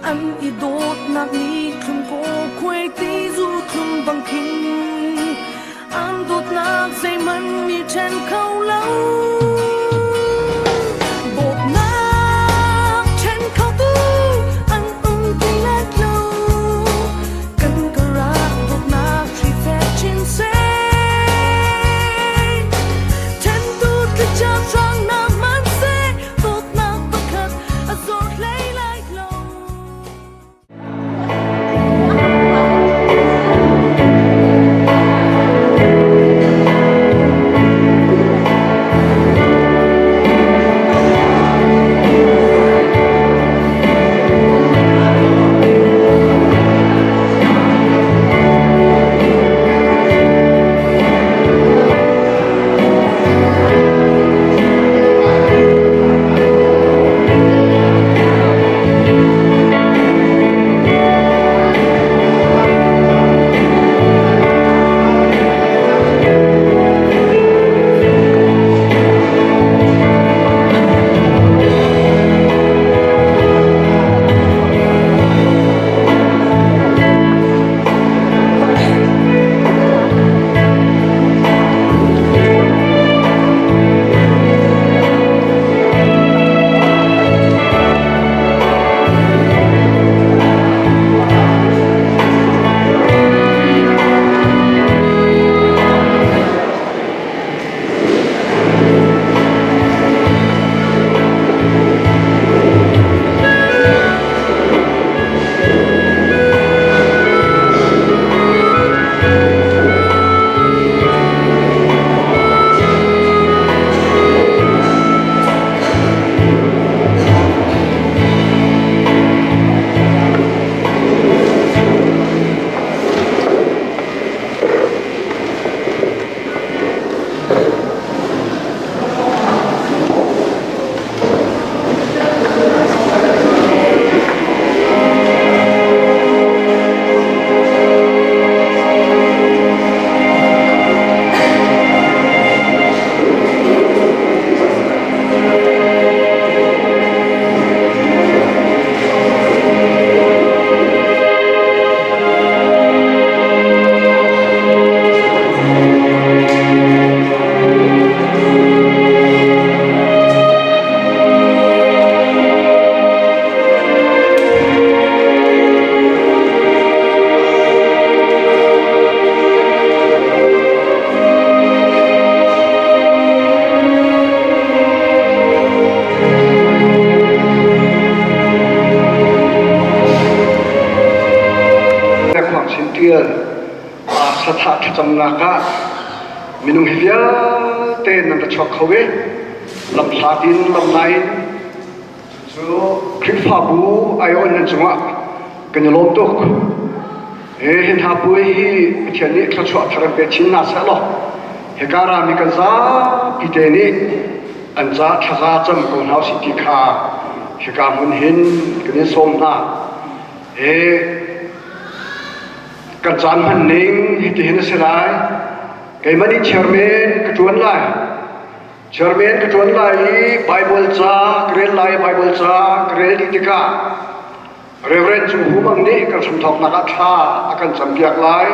anh i đốt nát ni thum cô quay tí du thum bằng kinh anh đốt nát dây mân mi trên khâu lâu bột nát trên khâu tu anh kinh lát lâu cần cờ ra bột nát chỉ phép trên xe trên tu cứ cho rằng nam man xe bột nát bất khát rồi lấy lại lâu. Satha chamnaka minung hivya te nan ta chok khawe lam thatin lam nai so krifa bu ayo nan chunga kanyalom tok he hin ha pu hi chani kha chwa thara pe chin na sa lo he kara mi kan za piteni anja thaza cham ko nau si ti kha he ka mun hin kani som na he kan chan han ning hi ti hin se lai kai mani chairman ka chuan lai chairman ka chuan lai bible cha grel lai bible cha grel ditika reverend chu hu bang ni kan sam thok na ka tha akan cham piak lai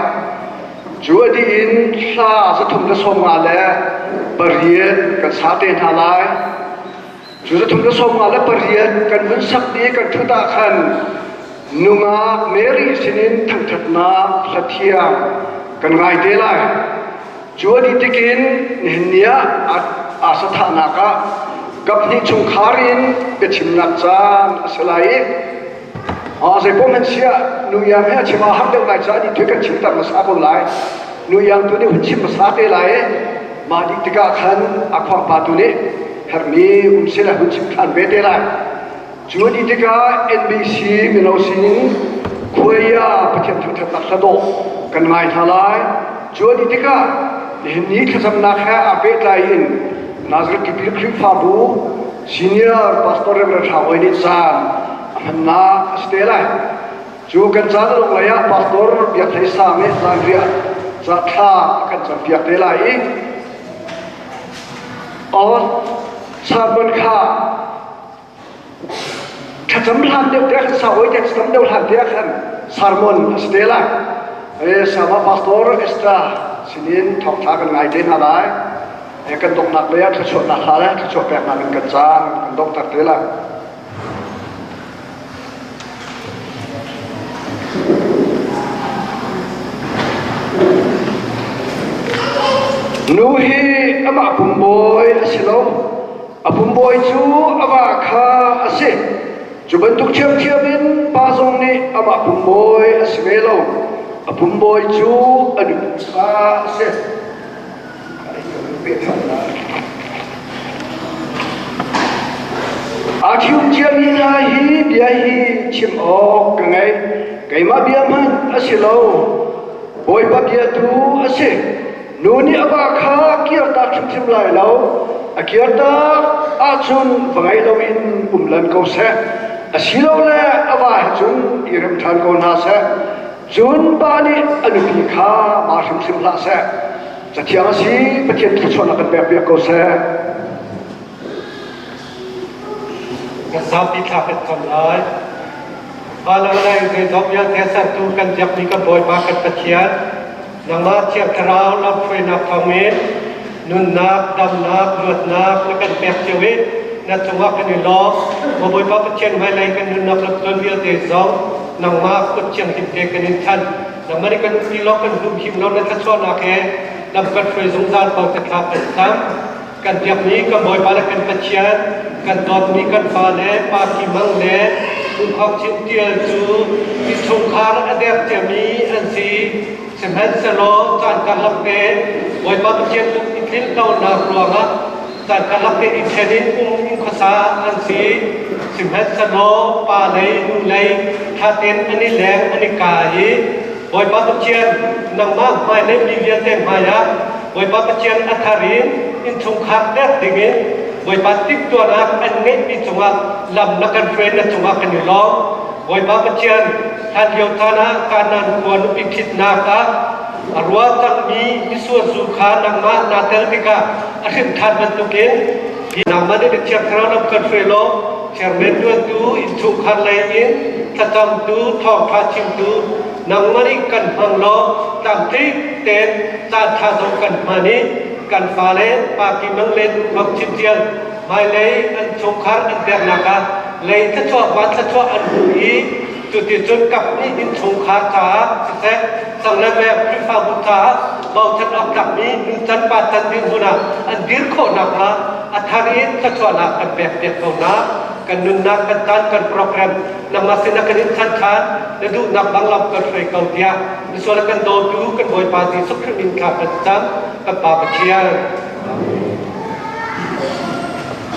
chu di in sa sa thum da som ma le pariet kan sa te tha lai chu sa thum da som ma le pariet kan bun sak ni kan thu ta khan nunga Mary sinin thang thatna sathia kan ngai te lai chu di tikin nia asathana ka kapni chung kharin pe chimnak chan asalai se pomen sia nu yang he chima hak de lai cha di thukan chim ta ma sa ko lai nu yang tu ni chim ma sa te lai ma di tika khan akhwa pa tu ni hermi sila hu chim khan be te lai chu di tika NBC minosin khoya pathem thang that la do kan ngai thalai chu di tika ni khasam na kha ape lai in Nazareth Kipil Krifa bu senior pastor Reverend Hawani Chan na stela chu kan chan lo ya pastor biak thai sa me sangria za tha kan chan biak te lai on sabon kha ถ้าจำทันเดียวเดียวสาวจะจำเดียวทันเดียวกันสารมนสเตล่าสาวพาสตอร์เอสตราสินินทอกทากันไงเดินอะไรกันตกหนักเลยถ้าชดหนักอะไรถ้าชดแปลกหนักกันจางกันตกตัดเตล่านูฮีอามาปุ่มบอยสิโลอาปุ่มบอยจูอามาข้าสิจูบันทุกเชื่อมเชื่อมินปาซงนี่อามาปุ่มบอยสิเมโลอาปุ่มบอยจูอนุข้าสิอาทิวเจียมีนาฮีเบียฮีชิมออกกังไงไก่มาเบียมันสิโลบอยปะเบียตูสินูนี่อาบาข้าเกียรติชุมชิมไหลเราเกียรติอาจุนฝังไอเราอินปุ่มลันเขาเสอาศิลาเล่อาบาจุนอิริมทันเขานาเสจุนบานีอนุพิข้ามาชุมชิมลาเสจะเที่ยงสิปฏิทินชนกันแบบเบียเขาเสกษัตริย์ที่ข้าเป็นคนร้ายบาลอะไรในทบยาเทศตูกันจับมีกันบ่อยมากันปะเชียนนางมาเชียคราวลำไฟนักทองเมตนุนนักดำนักเลือดนักและกันแปดชีวิตนัดจังหวะกันอยู่ล้อมาบ่อยมาปะเชียนไว้ไรกันนุนนักลับต้นเดียวเตะสองนางมาปะเชียนติดเด็กกันนินทันนางมาได้กันที่ล้อกันรูปหิมล้อนั้นทัศนาแค่นำกันไฟสงสารเป่าตะขาบเป็นซ้ำกันจับนี้ก็บ่อยมาแล้วกันปะเชียนกันตอนมีกันฟ้าแหล่ปากีมังแหล่คุณขอบชิมเตียจูที่ชงคาร์อเดบจะมีอันซีสมัยสโลจานการลับเกะไว้มาเป็นเชียงตุกอิทธิลเต้านาครัวงะจานการลับเกะอิทธิลินอินขษาอันซีสมัยสโลปาเลยดูเลยท่าเต้นอันนี้แหลงอันนี้กายไว้มาเป็นเชียงนางมากไม่เล่นมีเวียนเต็มมายาไว้มาเป็นเชียงอัฐารินอินชงคาร์เดบดิ่งไว้มาติดตัวนักอันเงี้ยมีจังหวะลำนักการเฟรนและจังหวะกันอยู่ล้อไว้มาเป็นเชียงท่านเดียวท่านะการนั้นควรพิคิดนาคาอรวาตักมีมิสวสุขานังมานาเตลติกาอริมท่านบรรทุกินที่นำมาได้เชียงคราวนับกันเฟรโลเชียงเมนด้วยตูอินทุกขันเลยอินถ้าจำตูทองพาชิมตูนังมาได้กันพังล้อตามที่เต้นตาชาดกันมานี้กันฟ้าเล่นปากิมังเล่นมักชิมเจียงไม่เลยอันชงคาร์อันเดียนาคาเลยถ้าชอบวันถ้าชอบอันหูอีจุดที่จุดกับนี้อินชงคาถาแท้สังเลแบบพิฟาบุตาเบาฉันเอากับนี้อินจันปาตันดินหุนาอันดิรโคนักฮะอัฐารีถ้าชอบนักกันแบบเด็กเขานะกันนุนนักกันตันกันโปรแกรมนำมาสินักกันอินชันชันและดูนักบังลับกันไฟเกาเดียในส่วนกันโดดูกันบ่อยปาติสุขมินขาประจำกับปาปเชีย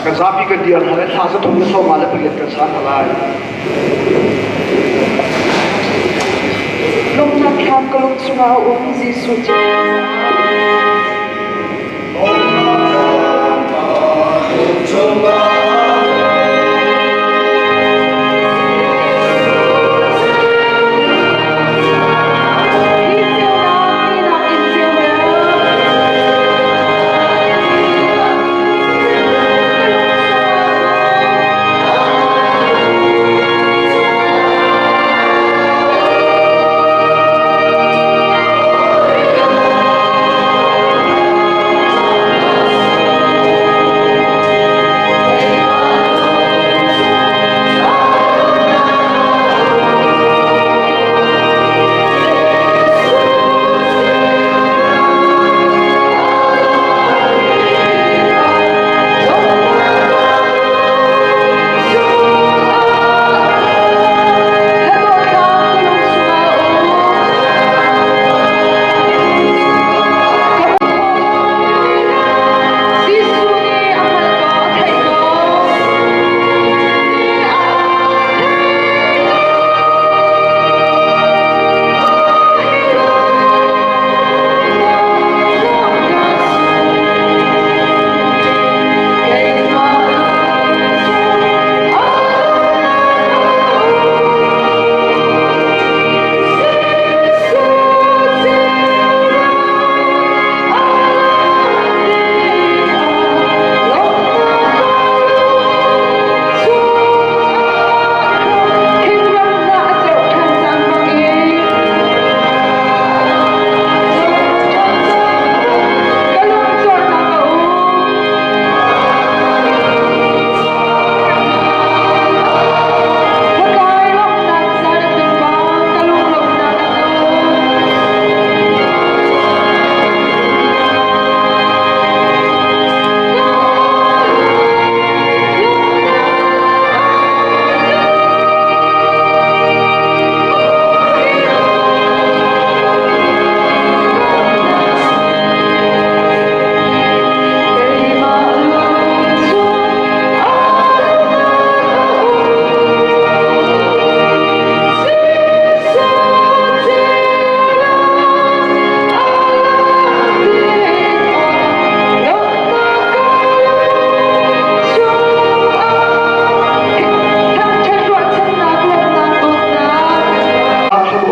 กันซาปีกันเดียนอะไรท่าสะทุนไม่เข้ามาแล้วเปลี่ยนกันซาอะไรลงนักทำกลุกสมาอุมิซิสุจิ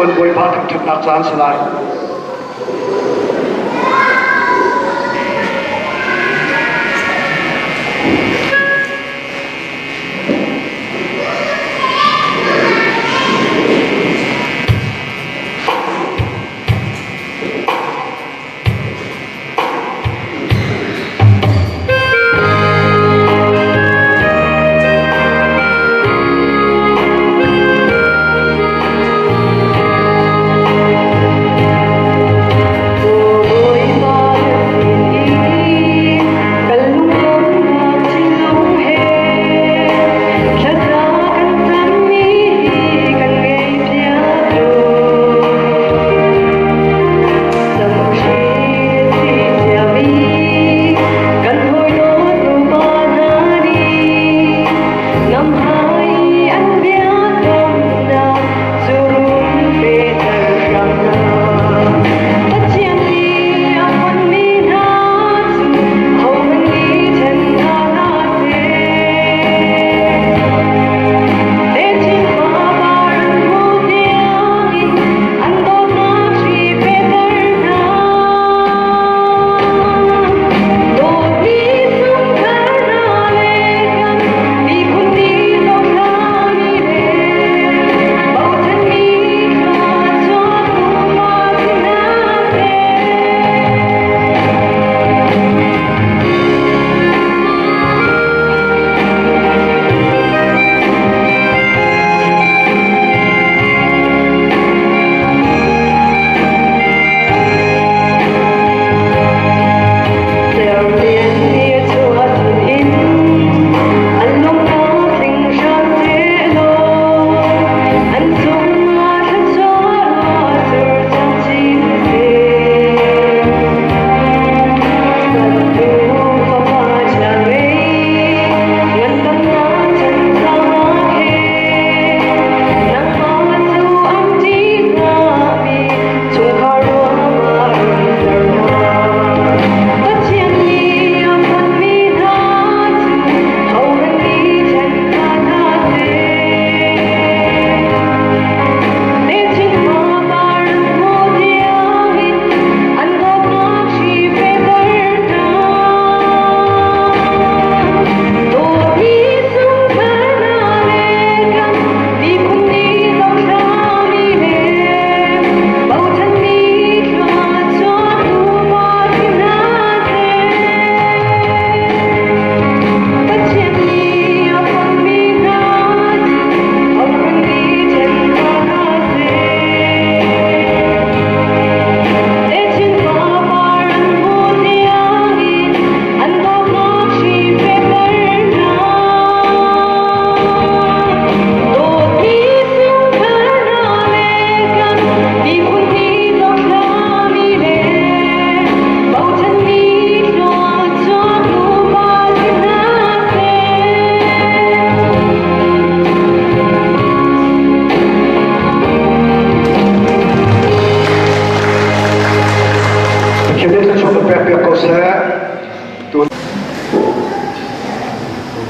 วนบวยพาทั้งถึงนักจานสลาย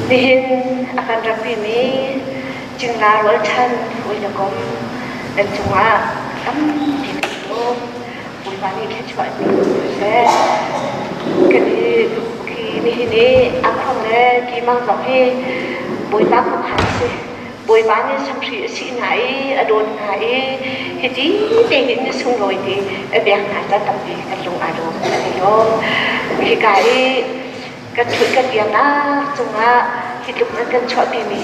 Dihin akan rapi ni jenglar walchan uyakom dan cuma tam itu ulbani kecua ni kini ini apa le kimang lohi bui bak khasi bui bani samsi si nai adon nai hiji de ni sung loi di biang na ta tam di kalung adon ni yo hikaiกันช่วยกันเดียงนะจงอ่ะที่ลุกนั้นกันชอบปีมี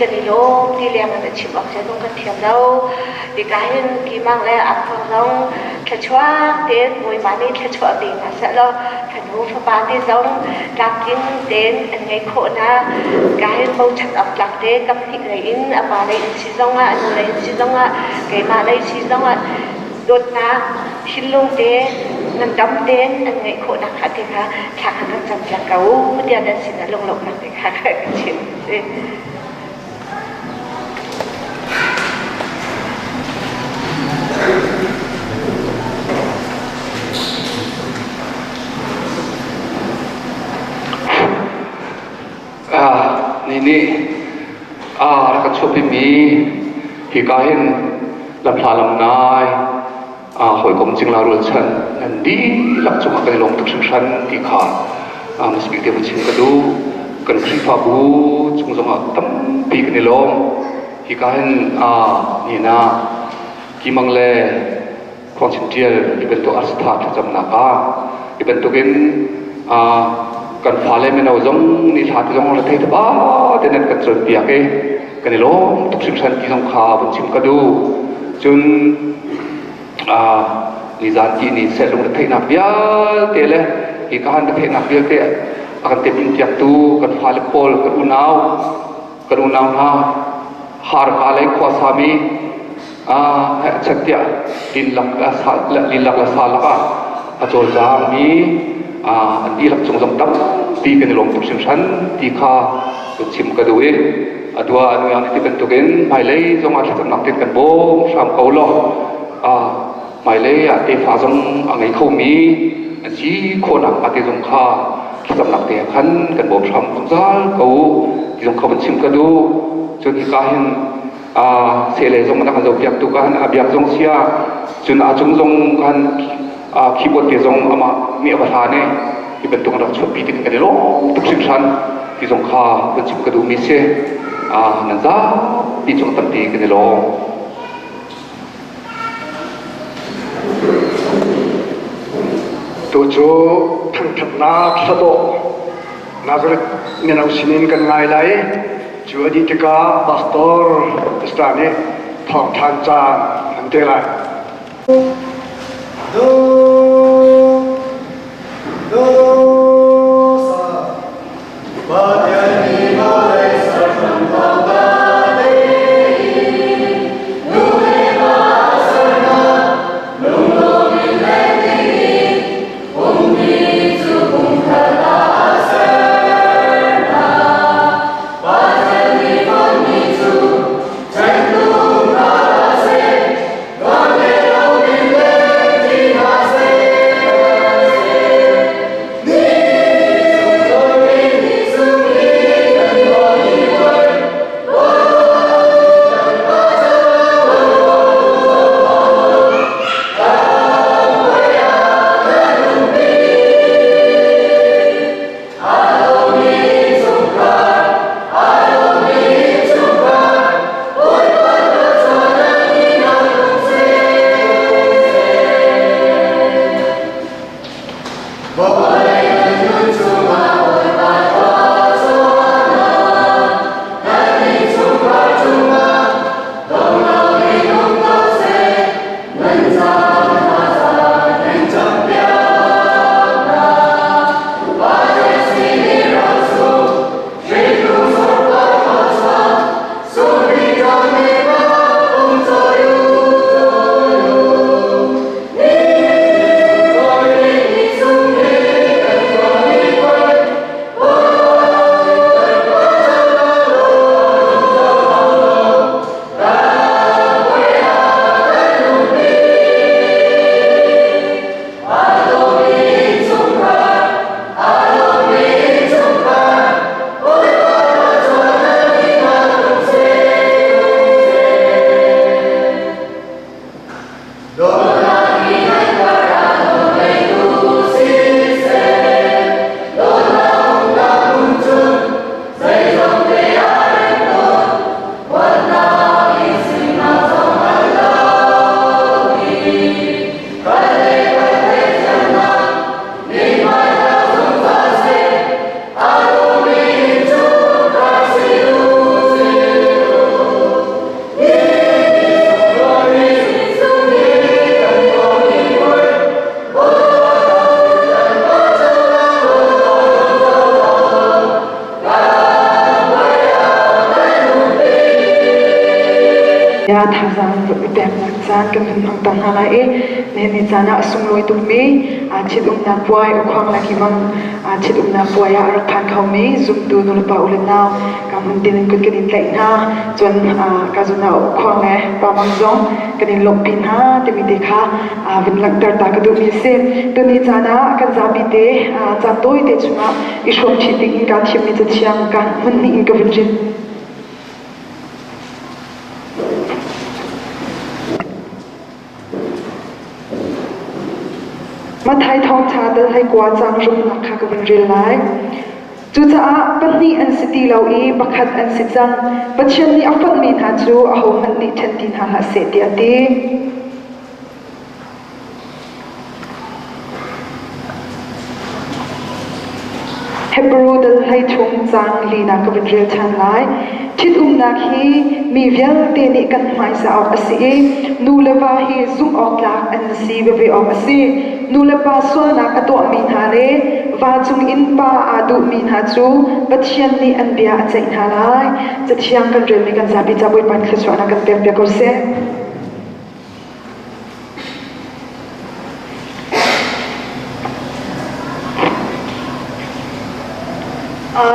กันในโลกที่เลี้ยงกันชิมออกจากตรงกันเทียมเราดีกาเห็นกี่มั่งแล้วอับฟังเราแค่ชัวเต้นมวยบานนี้แค่ชัวปีนะเสร็จแล้วขันหูฟ้าบานที่เรารักยิ่งเต้นอันไงโคนะกาเห็นเบาชัดอับหลักเต้นกับที่ไหนอินอับมาในซีซองอ่ะอันไหนซีซองอ่ะเกี่ยมาในซีซองอ่ะโดดน้ำหินลงเต้นนั่นดำเต้นอันไงโคนะค่ะที่ค่ะแข่งกันจังจังเก่าเดี๋ยวนั้นสินะลงๆกันที่ค่ะกันชิมสินี่แล้วก็ชอบพี่มีที่กาเห็น làm pha làm nai hội công chính là rồi chân nên đi lập chung cái lòng thực sự sân thì khá mình sẽ biết chính cái đó cần khi phá bù chúng dùng tâm bị cái lòng thì cái như na khi mang lệ quan trọng chia thì bên tôi asthma thì chậm naka thì bên tôi cần phá lên mình nào giống như thà thì giống là thấy thế ba thế nên cần chuẩn bị cái này lòng thực sự sân thì giống khá bên chính cái đó chun ni zan ki ni se long thei na bia te le ki kan thei na bia te akan te pin tiak tu kan phale pol kan unau na har kalai kho sami chatia lin lak la sala ka achol jang mi an di lak chung jam tam ti ken long tuk sim san ti kha chim ka duwe adwa anu yang ti kan tugen mai lei jong a thak nak te kan bo sam ko lo mai lei a te pha jong angai kho mi ji kho nak a te jong kha sam nak te khan kan bo sam zal ko ti jong kha ban chim ka du chun hi ka hin se le jong na ka jok yak tu kan a biak jong sia chun a chung jong kan keyboard te jong ama mi ba tha ne ki ben tung rak chot pi tin kan lo tuk sim san ti jong kha ban chim ka du mi se nan za ti jong tam ti kan lo tu chu thang na sado nazar menau sinin kan ngai lai chu adi tika pastor stane thong than cha an te lai ya thazang bem zan kan hang tan hala e ne ni zana asung loi tu mi chit na puai khang la ki mang chit na puai ya ar khan khau mi zum tu no pa ulen naw kam mun tin kun kin lai na chon ka zu na khang le pa mang zong kan lok pin ha te mi te kha vin lak tar ta ka du mi se tu ni zana kan za bi te cha toi te chunga ishom chi ting ka thim ni cha chiang kan mun ni ka vin jin มาไทยทองชาเดินให้กว่าจางรุ่งนักข้ากับเรียนไลจูจ้าปัจจุบันสิตีเราอีบักขัดอันสิจังปัจจุบันนี้อัฟมีนหาจูอาหงมันนี่ทันทีหาเสตียตีเฮบรูดให้ชงจางลีนักกับเรียนทันไลทิดนักฮีมีเวลเตนิกันหมายสาวอสีนูเลวาฮีซุ่มออกหลักอันสีเวออกอสีนูเลปาส่วนนักตัวมีนหาเลวาจุงอินปาอาดุมีนหาจูปัจเจียนนี้อันเบียอันใจหาไลจะเชียงกันเรียนมีกันจับจับไว้ปันขึ้นส่วนนักกันเปียกเปียกกุเซ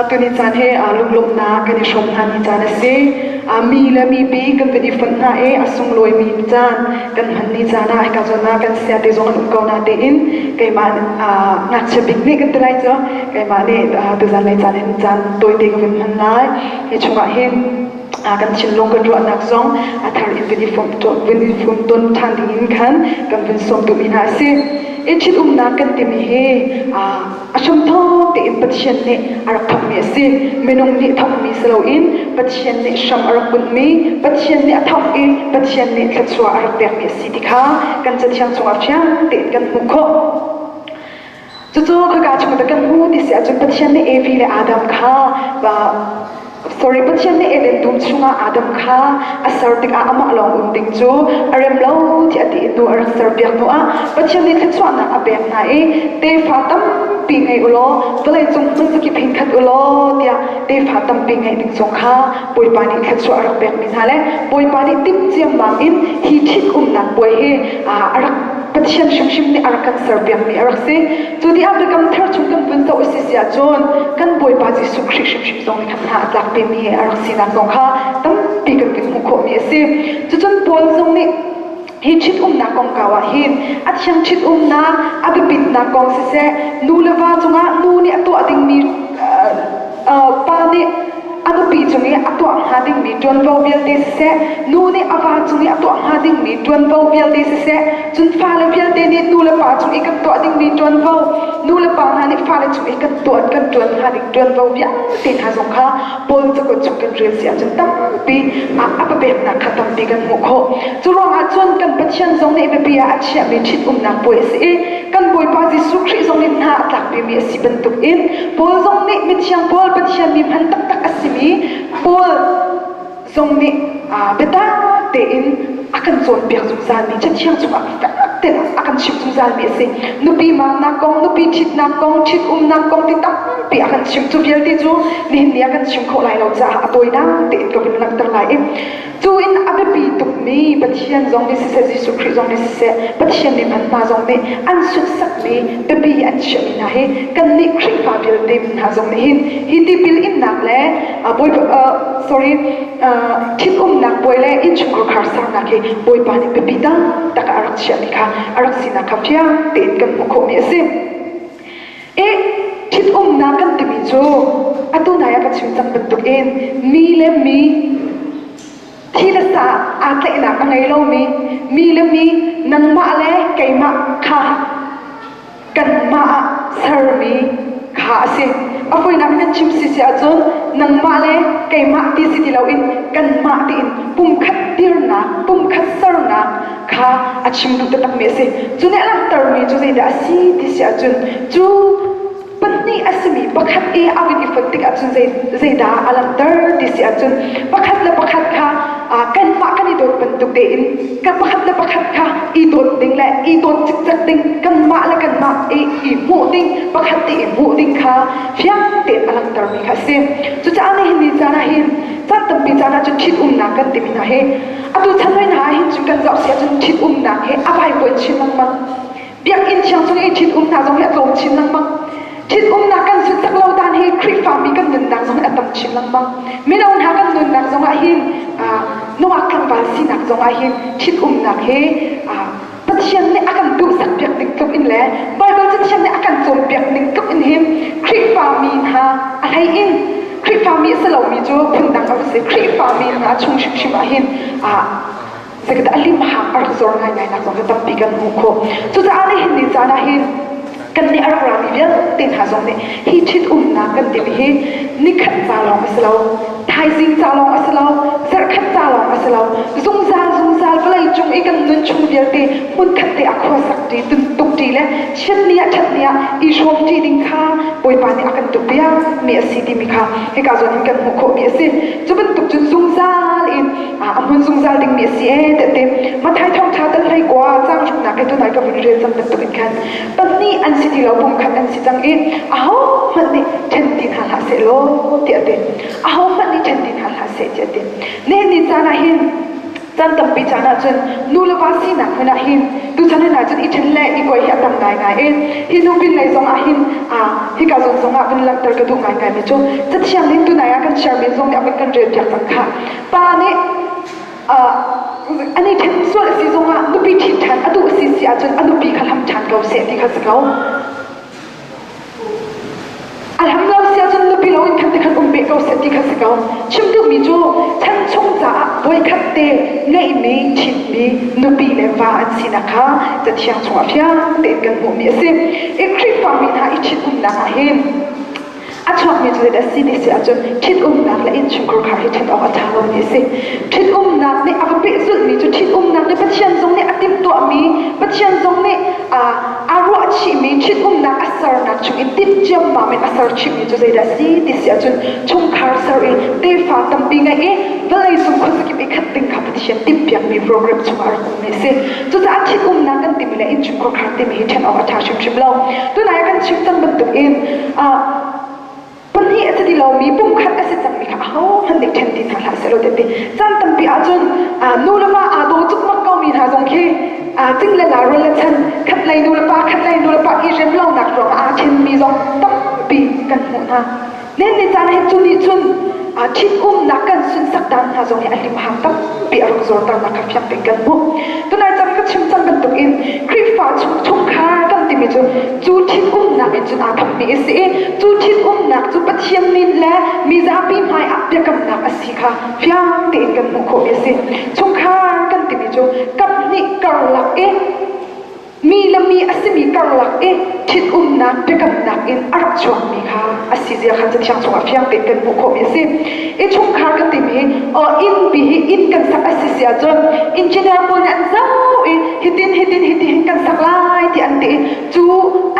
ตัวนี้จานให้ลุกนากันในชมทานิจานเสมีและมีปีกันเป็นฝันนาสุงลอยมีจานกันหันนิจานาให้กันจนากันเสียติจงอันก่อนนาเตอินไกมันนักเชบิกนี่กันตัวไรจ้ะไกมันเนี่ยตัวจานในจานเห็นจานตัวเด็กกันหันไล่ให้ชมว่าเห็นกันชินลงกันรัวนักซองทารินเป็นฝนต้นทางดิ่งขันกันเป็นสมตุมินาเสชิดนักกันเต็มเหชมท้องเต็มปัจจัยเนี่ยอารักทำเมียสิเมนงนี่ทำมีสโลอินปัจจัยเนี่ยชมอารักบุญมีปัจจัยเนี่ยทำอินปัจจัยเนี่ยขัดชัวอารักเบียกเมียสิที่ข้ากันจะเชียงสงอาเชียงเต็มกันมุขจู่ๆคือการชมตะกันหูที่เสียจนปัจจัยเนี่ยเอวีและอาดัมข้าว่าsorry ปัจจัยเนี่ยเอเดนดุมชุงอาดัมข้าอาศัยติกอามาลองติงจูอารมณ์เราที่อดีตนูอารักษาเบียกนัวปัจจัยเนี่ยขัดชัวนักอาเบียกนายเตฟ้าตั้มปีไงอุโลตัวเลยจงมันจะกิพินขัดอุโลเดียเตฟ้าตั้มปีไงติงจงข้าป่วยปานิขัดชัวอารักเบียกมินฮาเลป่วยปานิติมเจียมบางอินฮีทิดนักป่วยเฮอารักปัจจัยชิมเนี่ยอารักกันเสิร์ฟเบียกมีอารักสิจุดที่อาเบกันเธอชงกันเป็นตัวสิเสียจนกันป่วยปาจิสุขชิมจงในขันหาจากเป็นมีอารักสินักจงข้าตั้มปีกันเป็นมุขมีสิจนป่วยจงนี่ฮิชิดนักกองกาวหินอัดช่างชิดนักอับปิดนักกองเสะนูเลวาจงอ่ะนูนี่ตัวดิ่งมีปานี่อันปีจงนี้ตัวหาดิ่งมีจวนวาวเบียลเดสเสนูนี่อวาจงนี้ตัวหาดิ่งมีจวนวาวเบียลเดสเสจนฟ้าเลเบียลเดนี่นูเลปาจงอีกตัวดิ่งมีจวนวาวนูเลปาหานี่ฟ้าเลจงอีกตัวกันจวนหาดิ่งจวนวาวเบียลติดหาสงข้าบนจะกดจงกันเรียนเสียจนตั้งปีอับเบียนักขัดตั้งปีกันหัวโคจุลองอาจวนกันปัจจัยจงนี้เป็นปีอาเชียมีชิดนักป่วยสิกันป่วยปาจิสุขริจงนี้หาตักปีมีสิบันตุอินป่วยจงนี้มิเชียงป่วยปัจจัยนี้พันตักอสิมีป่วยจงนี้เบต้าเตอินอาการส่วนเปียกสุสานมีจะเชียงสุขแฝงเต็มอาการชิมสุสานมีสินุปีมานักกองนุปีชิดนักกองชิดนักกองที่ตั้งปีอาการชิมจุเบียลที่จูนี่นี่อาการชิมโคไลเราจะตัวนั้นเตอินก็เป็นนักตั้งหลายจูอินอาเบปีตุกมีปัจจัยจงนี้สิเซจิสุขริจงนี้สิเซปัจจัยนี้พันมาจงนี้อันสุดสักมีเบปีอันเชื่อมีนะเฮกันนี่คริฟาเบิลเต็มนะจงนี้ฮินที่บิลอินนักเล่บอยsorry ทิดนักบอยเล่อินชุงกรคาร์สังนักเฮบอยปานิเบปีดังตักอารักเชียมิค่ะอารักสินักขับยาเต็มกันมุขมีสิทิดนักกันติมิจูอัตุนายกันชิมจังเป็นตุกเอ็นมีเล่มีที่ละสาอาเตนักอะไรเรามีและมีนังมาเล่ไก่มาค่ะกันมาสารมีค่ะสิอาฟอยนักกันชิมสิเสียจนนังมาเล่ไก่มาที่สิที่เราอินกันมาที่อินปุ่มขัดตีร์นะปุ่มขัดสารนะค่ะอาชิมดูตักเมสิจุนเนี่ยลังตร์มีจุนเนี่ยอาศิที่เสียจนจูปัจจุบันสมีบักขัดอาวินอิฟติกอาจนใจดาอาลังเตอร์ที่เสียจนบักขัดและบักขัดค่ะกันมากันอีโดดเป็นตุกเดินกันบักขัดและบักขัดค่ะอีโดดดิ้งและอีโดดจิกดิ้งกันมาและกันมาอีหูดิ้งบักขัดอีหูดิ้งค่ะเพียงเด็ดอาลังเตอร์มีค่ะเสียจุดจะอันนี้หินจานะหินจัดตั้งปีจานะจนชิดนักกันติมินะเฮอะดูฉันไม่น่าหินจนกันจับเสียจนชิดนักเฮอภัยป่วยชิดนักมั้งเบียกอินเชียงจนไอชิดนักจงเฮลงชิดนักมั้งชิดนักกันสุดสักเราดานเฮคริฟามีกันนุนนักจงอัตมชินลังบังไม่นานหากันนุนนักจงอาหินนัวกลางบาลสีนักจงอาหินชิดนักเฮปัจจัยเนี่ยอาการดูสักเปียกหนึ่งกับอินแหละไบเบิลจะเช่นเนี่ยอาการโจมเปียกหนึ่งกับอินหิมคริฟามีหาอะไรอินคริฟามีสลามีจูพึ่งดังเอาสิคริฟามีหาชงชิมอาหิน sekata alim hang ar zor ngai ngai nak zong tam pi kan hu kho chu cha ani hin ni cha na hin kan ni ar ra mi bel tin ha zong ne hi chit na kan ti bi hi ni khat cha long aslo thai sing cha long aslo zar khat cha long aslo zung zal balai chung i kan nun chung bel te hun khat te akho sak ti tun tuk ti le chat nia i shom ti ding kha boi pa ni akan tu pia mi asi ti mi kha he ka zon kan hu kho mi asi chu ban tuk chun zung zal in amun zung zal ding mi asi e te ma thai thong tha tal lai kwa chang chung na ke tu nai ka vi re cham tu in khan pan ni an si ti lo bum khat an si chang e aho man ni chen tin ha se lo ti ate aho man ni chen tin ha se ti ate ne ni cha na hin chan tam pi chana chun nulawa si na khona hin tu chana na chun i chen le i koi hi atam ngai ngai en hi nu bin lai zong a hin hi ka zong zong a bin lak tar ka du ngai ngai me chu chat siam nin tu na ya kan shar bin zong ya kan kan re jak pan kha pa ne ani then so si zong a nu pi thi than atu si a chun anu pi khalam than go se ti kha sakau alhamdulillah sia chun nu pi lo in khan te khan be go se ti kha sakau chim tu mi chu chan chung za boi khat te ngai mi chin mi nu pi le va an sinaka cha thiang chung a phia te kan mu mi se e kri fa mi na i chit na hen a chok mi chu da si ni se a chun chit na la in chung kor khar hi chen aw a tha lo ni se chit na ne a pe zul mi chu chit na ne pathian zong ne atim to mi pathian zong ne a ro a chi mi chit na asar na chu in tip jam ma me asar chi mi chu da si ti se a chun chung khar sar in te fa tam pi ngai e velai sum kho ki be khat ting kha pathian tip piak mi program chu ar ku ne se chu cha chit na kan ti mi la in chung kor khar te mi chen aw a tha chim lo tu na ya kan chim tan ban tu in pan hi ati lo mi pum khat ase chang mi kha ho han de chen tin ha se lo de te chan tam pi a chun nu la ma a do chuk mak ka mi ha jong khi ting la la ro la chan khat lai nu la pa i jem lo nak ro a chen mi jong tam pi kan mu na nen ni chan he chun ni chun chit na kan sun sak dan ha jong he alim ham tam pi ar zor tar na ka fyam pe kan mu tu na chan ka chim chan kan tu in kri fa chung kha kan ti mi chu chit na mi chun a thap mi se chu chit na chu pathian min la mi za pi mai a pe kam na asi kha fyam te kan mu kho mi se chung kha kan ti mi chu kap ni kar lak e mi la mi asimi kar lak e chit na pe kam na in ar chuak mi kha asi zia khan cha thiang chung a fyam te kan mu kho mi se e chung kha kan ti mi in bi in kan sak asi sia chon engineer pon an zau e hitin kan sak lai ti an te chu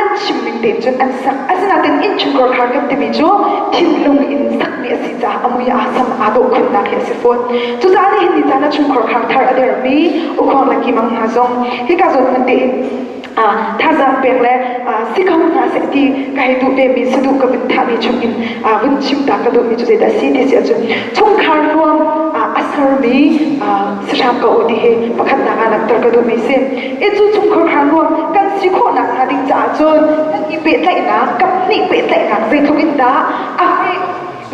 an chim min te chun an sak asana ten in chung kor khar kan ti mi chu thin lung in sak mi asi cha amuya asam ado khun na ke se phone chu za ni hin ni ta na chung kor khar thar ader mi u khong la ki mang ha zong hi ka zon man te tha za pek le sikau na se ti ka hi du be mi sadu ka bin tha mi chung in bun chim ta ka do mi chu se da si ti se chu chung khar ruam asar mi sram ka odi he pakhat na ga tar ka do mi se e chu chung khar khar ruam kan si kho na ha ding cha chon i pe tlai na kap ni pe tlai na zai thu in da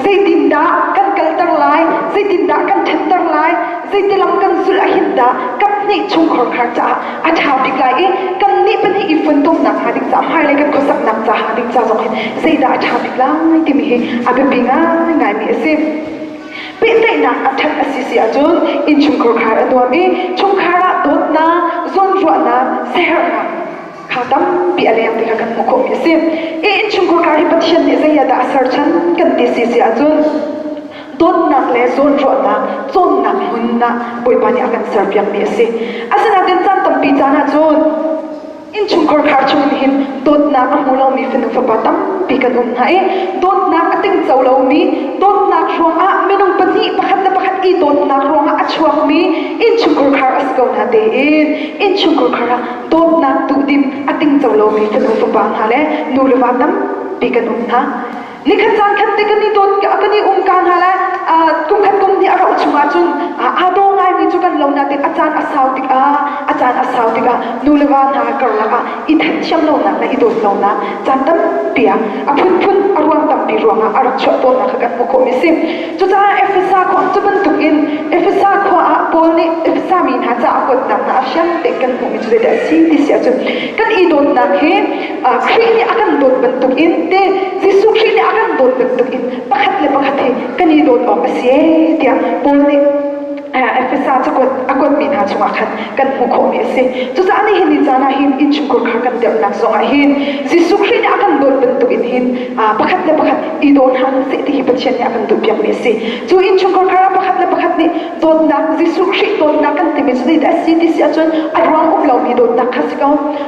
zai din da kan kal tar lai zai din da kan then tar lai zai telam kan sul a hin da kap ni chung khar khar cha a tha dik lai e kan ni pan hi i fun tom na ha ding cha hai lai kan ko sak nak cha ha ding cha zong zai da a tha dik lai ti mi he a be pinga ngai mi se pe tai na athat asisi ajun in chung kor khar adwa mi chung khara dot na zon ro na ser na khatam pi alem te kan mo ko mi se e in chung kor khar hi pathian ne zai da asar chan kan ti si ajun dot na le zon ro na zon na hun na boi pani akan sar piang mi se asana den chan tam pi chana chun in chung kor khar chung hin dot na a mulo mi finu fa patam pi kan hai dot na ating chaulo mi dot na rong a menung pani pakhat na pakhat i dot na rong a chuak mi in chung kor khar as ko na te in chung kor khar dot na tu dim ating chaulo mi finu fa pa ha le nu le wa tam pi kan ha ni khan chan khan te kan ni dot ka kan ni kan ha la kum khat kum ni ara chunga chun a do ngai mi chu kan lo na te achan asau tik a nu le wa na kar la ka i that cham lo na i dot lo na chan tam pia a phun arwang tam pi ruanga ar chho to na ka mo ko mi sim chu cha efsa ko chu ban tuk in efsa ko a pol ni efsa min ha cha ko na na sham te kan mo mi chu de si ti sia chu kan i dot na he khri ni akan dot ban tuk in te jisu khri ni akan dot ban tuk in pakhat le pakhat he kan i dot om asie tia pol ni FSA จะกดมีนาจุงอาคันกันมุขมีสิจุดอันนี้เห็นจานาหินอินชุกขากันเดียวนักสงหินสิสุขรีอากันโดนเป็นตุกินหินประคัดและประคัดอีโดนหันสิที่ปัจจัยอากันตุเปียกมีสิจูอินชุกขาประคัดและประคัดนี่โดนนักสิสุขรีโดนนักกันที่มีสุดที่สิที่เสียจนอารมณ์เรามีโดนนักข้าศึก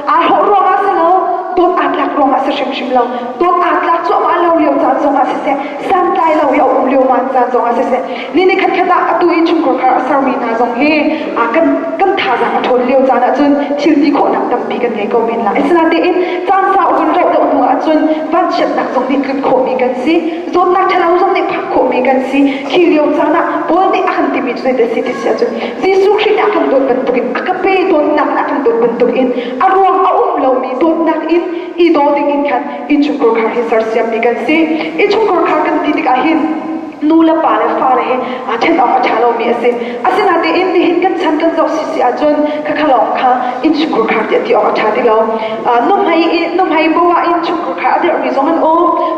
เอาหอรองอาศัยเราโดนอาหลักรองอาศัยชิมเราโดนอาหลักส่วนมาเราเลี้ยวจานจงอาศัยเสียสันใจเราเลี้ยวเลี้ยวมันจานจงอาศัยเสียนี่ในขัดตาตัวอินชุกขาสามีนาจงเฮกันท่าจังทนเลี้ยวจานจนชิลที่คนนักดำปีกันไงก็มีละไอ้สนาเดินจานสาวคนเราเดินหัวจนวันเช็ดนักจงนี่ขึ้นโคมีกันสิโดนนักเชลาจงนี่พักโคมีกันสิขี้เลี้ยวจานบนนี่อาคันที่มีจุดเด็ดสิที่เสียจนสิสุขรีอาคันโดนบรรทุกินอาคันเปย์โดนนักอาคันโดนบรรทุกินอารมณ์เรามีโดนนักอินอีโดนดินขันอินชุกขาฮิสารเสียมีกันสิอินชุกขากันที่ดิกาหินนูละปาละฟ้าเลยเช่นออกมาชาเรามีสิอาศัยนาเดอินดิหินกันฉันกันเราสิอาจนข้าลองค่ะอินชุกขาที่ออกมาชาที่เรานุ่มให้บัวอินชุกขาเดี๋ยวมีสองอัน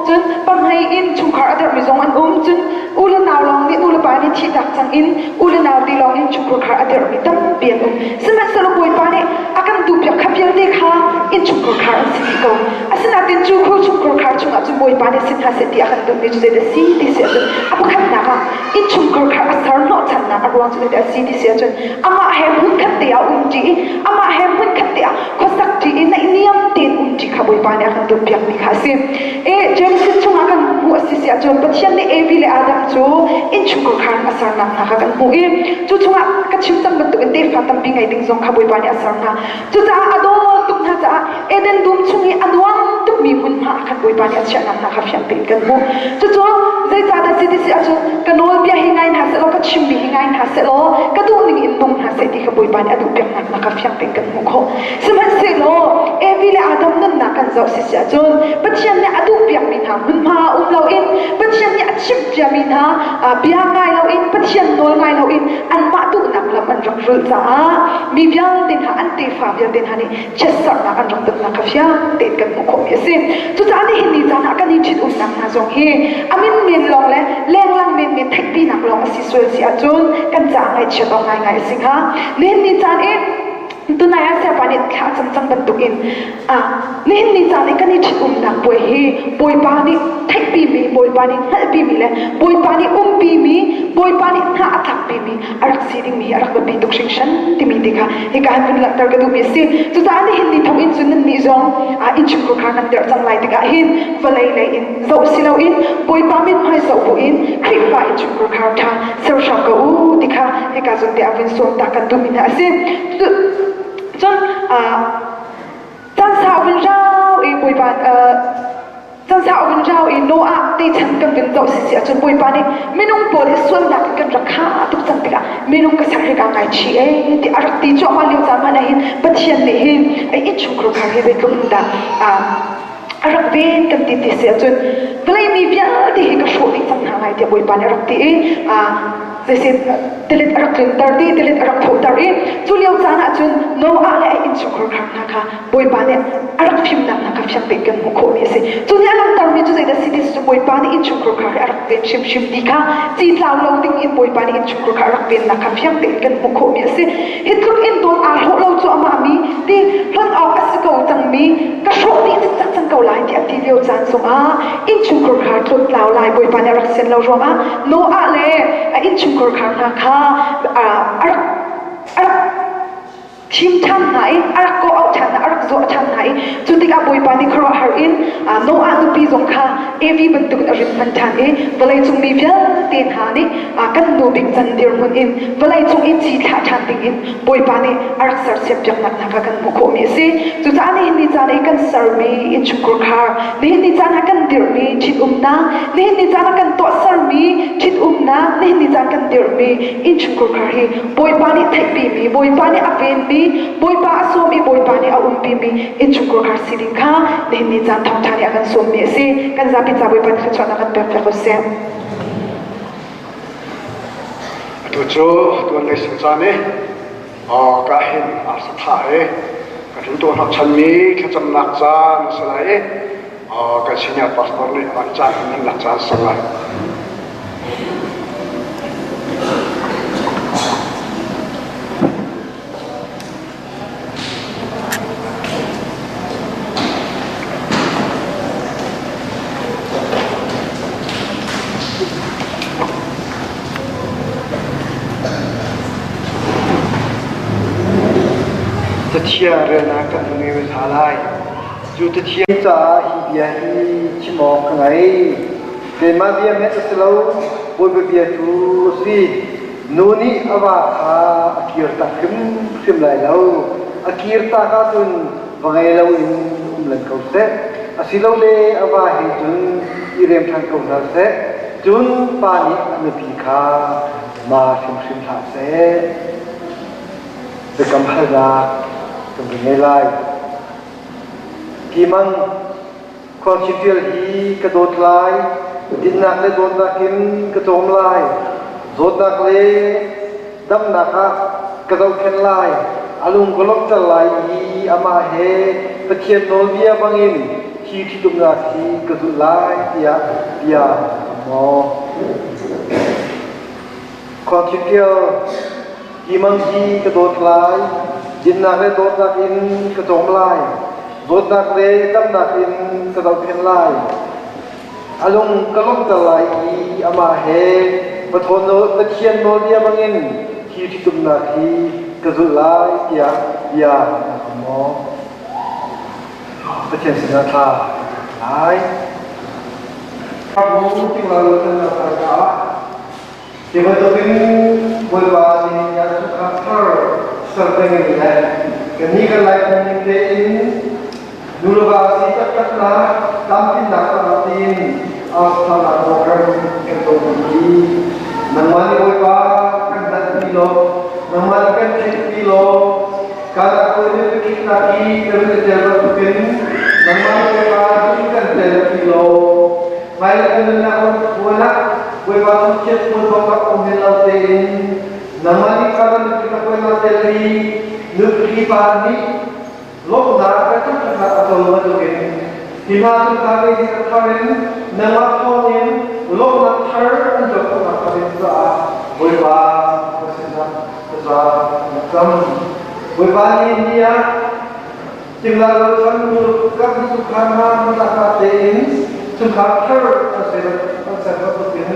จนปังให้อินชุกขาเดี๋ยวมีสองอันจนอุลนาวลองนี่นูละปานี่ที่ดักจังอินอุลนาวที่ลองอินชุกขาเดี๋ยวมีตั้งเปลี่ยนสมัยสรุปวยปานี่อาการดูเปียกขับยังได้ค่ะอินชุกขาสิที่เขาอาศัยนาเดนจูคูชุกขาชุกอาจจะวยปานี่สินหาเสตีอาการดูมีจุดเด่นสิที่เสียจนapa kan naga in chungkar kha asar no channa arwang chu da si di sia chun ama hem hun khatte a unti ama hem hun khatte a khosak ti in niam tin unti khaboi pa ne kan tu piak ni khase e genesis chunga kan hu si sia chun pathian ni evi le adam chu in chungkar kha asar na na kan hu e chu chunga ka chim tam tu te fa tam pi ngai ding zong khaboi pa ne asar na chu cha ado tuk na cha eden dum chungi anwang tu mi hun ma kan boi pa ne asar na kha fian pe kan hu chu chu zai cha da si di sia chun kanol bia hingai na se lo ka chim bi hingai na se lo ka du ning in dong na se ti ka boi pa ne adu pek na ka fian pe kan hu kho seman se lo evi le adam nan na kan zau si sia chun pathian ne adu piak min ha hun ma lo in pathian ne achim ja min ha bia ngai lo in pathian nol ngai lo in an ma tu nak lam an rak rul cha mi bial tin ha an te fa bial tin ha ni chesar na an rak na ka fian te kan hu kho mi se chu cha ni hin ni cha na ka ni chit na zong he amin min long le leng lang min thek pi nak long si suel si achun kan cha ngai chet ong ngai sing ha nen ni chan e tu na ya se pani kha cham ban tu in nen ni chan e kan ni chit nak poi he poi pa ni thek pi mi poi pa ni hal pi mi le poi pa ni pi mi poi pa ni tha athak pi mi arak si ding mi arak ba pi tuk sing shan ti mi dikha he ka han la tar ka du mi si tu cha ni hin ni thong in chun ni zong in chung ko kha kan der chang lai dikha hin valai lai in zo si lo in poi pa min phai zo bu in khri fa in chung ko kha tha ser sha ka u dikha he ka zon te avin so ta kan du mi na si chon chan sa vin rao e poi pa chan sa vin rao e no a te chan kan vin zo si chon poi pa ni minung pol he suam na kan rakha tu chan tika minung ka sakri ka ngai chi e ti arak ti cho ma liu chan ma na hin pathian ne hin ai in chung ko kha he be kum da arak be kan ti ti se chon velai mi bia ti he ka sho ni chan na ngai ti poi pa ni arak ti e जैसे दिलित अरक तरती दिलित अरक थो तरी चुलियो जाना चुन नो आले इन सुखर खाना खा बोई पाने अरक फिम ना ना का फिम पे कन मुखो में से चुनिया लंग तर में जुसे दसी सु बोई पाने इन सुखर खा अरक पे शिम शिम दिखा ची लाव लाव तिंग इन बोई पाने इन सुखर खा अरक पे ना का फिम पे कन मुखो में से हितुक इन दोन आ हो लाव चो अमा मी ती लन आ अस को तंग मी का शो नि चक चक को लाई ती अति लियो जान सो इन सुखर खा थुत लाव लाई बोई पाने अरक सेन लाव जो नो आले इन सुखर खा ना खा chim chan nai arak ko au chan arak zo chan nai chutik a boi pani khro har in no a nu pi zong kha evi bentuk a rim man chan e balai chung mi bia ten ha ni kan no big chan dir mun in balai chung in chi tha chan ting in boi pani arak sar sep jak nak na kan mu ko mi se chu cha ni ni cha ni kan sar mi in chukur khar ni cha na kan dir mi chit na ni cha na kan to sar mi chit na ni cha kan dir mi in chukur khar hi boi pani thai pi mi boi pani a pen mi boy pa asom i boy pa ni a pi mi in chukur khar siding kha ni chan thong thani akan som mi se kan zapi cha boy pa ni chona kan pe ko se tu chu tuan le sing cha ne ka hin a sa tha e ka thun to na chan mi kha cham nak cha na sa lai ka senior pastor ni an cha nan nak cha sang lai ตะเชียเรนากันตรงนี้ทาลายจูตะเชียจ่าฮิเบียฮีชิมอกไงเกมาเบียเมตสโลบุยเบียทูซีนูนี่อวาคาอากิรตาคิมไลเลวอากิรตาก็ตุนวังไงเลวอินลันเขาเสอาศิลเลอวาฮิจุนอิเรมทันเขาเสจุนปานิอนุพิคามาชิมทาเสเป็นกำพัลากำเป็นไงไลกีมังความชิดเดียฮีกระโดดไล่ดินนักเลยโดนนักกินกระโจมไล่โดนนักเลยดำนักกระโดดเข็นไล่อาลุงกลบจะไล่อามาเฮตะเคียนโนเบียบังอินที่ตุ่มนักที่กระโดดไล่เดียหมอความชิดเดียวกีมังฮีกระโดดไล่ดินนักเลยโดนนักกินกระโจมไล่โดนนักเลยดำนักกินกระโดดเข็นไล่อาลุงกลบจะไล่อามาเฮปะทนโนตะเคียนโนเดียบังอินที่ตุ่มนักที่กระโดดไล่เดียหมอตะเคียนสินาธาไล่พระองค์ที่เราเดินมาประกาศที่ว่าตัวเป็นบริวารที่ยาสุขภาพสัตว์เป็นอย่างไรกันนี้กันไล่คนนี้เองดูแลบาสีจักรนาตามที่นักปฏิบัติอาสาฬะโบราณกันตรงนี้นังมันบริวารกันดัดพิโลนังมันกันคิดพิโลการคุยด้วยคิดนาทีกันจะเจอตัวเป็นนังมันบริวารที่กันเจอพิโลไม่ละกันนักบุญนักบริวารที่เชื่อบุญบังคับองค์เราเองนังมันที่การนึกถึงคนเราเจริญนึกที่ปานนี้โลกนาก็ต้องการอัตโนมัติเองที่มาถึงการที่จะทำเป็นนักทองเองโลกนักเชิญอันจะต้องการเป็นตัวบริวารภาษาจำบริวารอินเดียจึงเราทำดูกับสุขานามันตาเต็นสุขาเชิญอันเสด็จตัวเป็น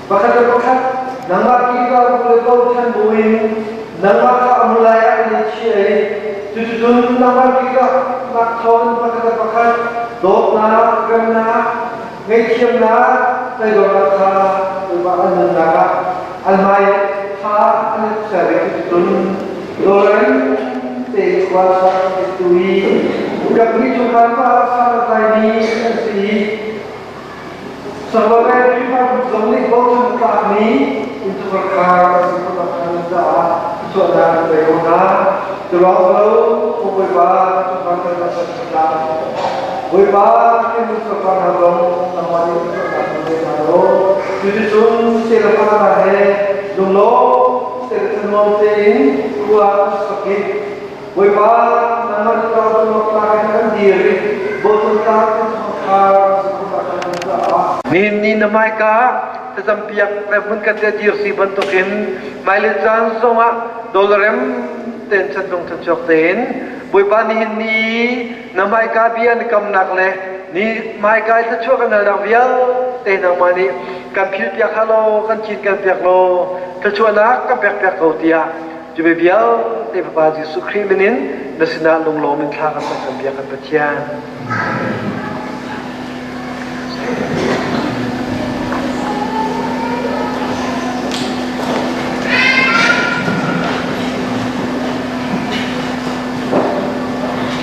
bahkan terpakat nama kita boleh baukan buim nama kita mulai dari ciai tujuan nama kita nak thon bahkan terpakat dot na kerana ngeciam na dari dot na berbahasa negara almai ha sebagai tujuan doran kuasa itui bukan begitu kata sahaja ini si sebagai pribadi zomlik bautan kami untuk berkara seperti kita saudara Leona terlalu berubah seperti kita berubah kita seperti abang namanya seperti kita tujuan siapa ada dulu tersemotin kuat sakit berubah nama kita melakukan diri bautan kami berkara seperti kita Mini namai ka tezampiak pun kata jirsi bentukin maile jan songa dolarem ten chandong chanchok ten buipani ni namai ka bian kam nakle ni mai ka ta chok na lawial te nang mani kan phil piak halo kan chin kan piak lo ta chuana kan piak piak ko tia jube bial te papa Jesu Christ menin nasina long lo min tha kan kan piak kan patian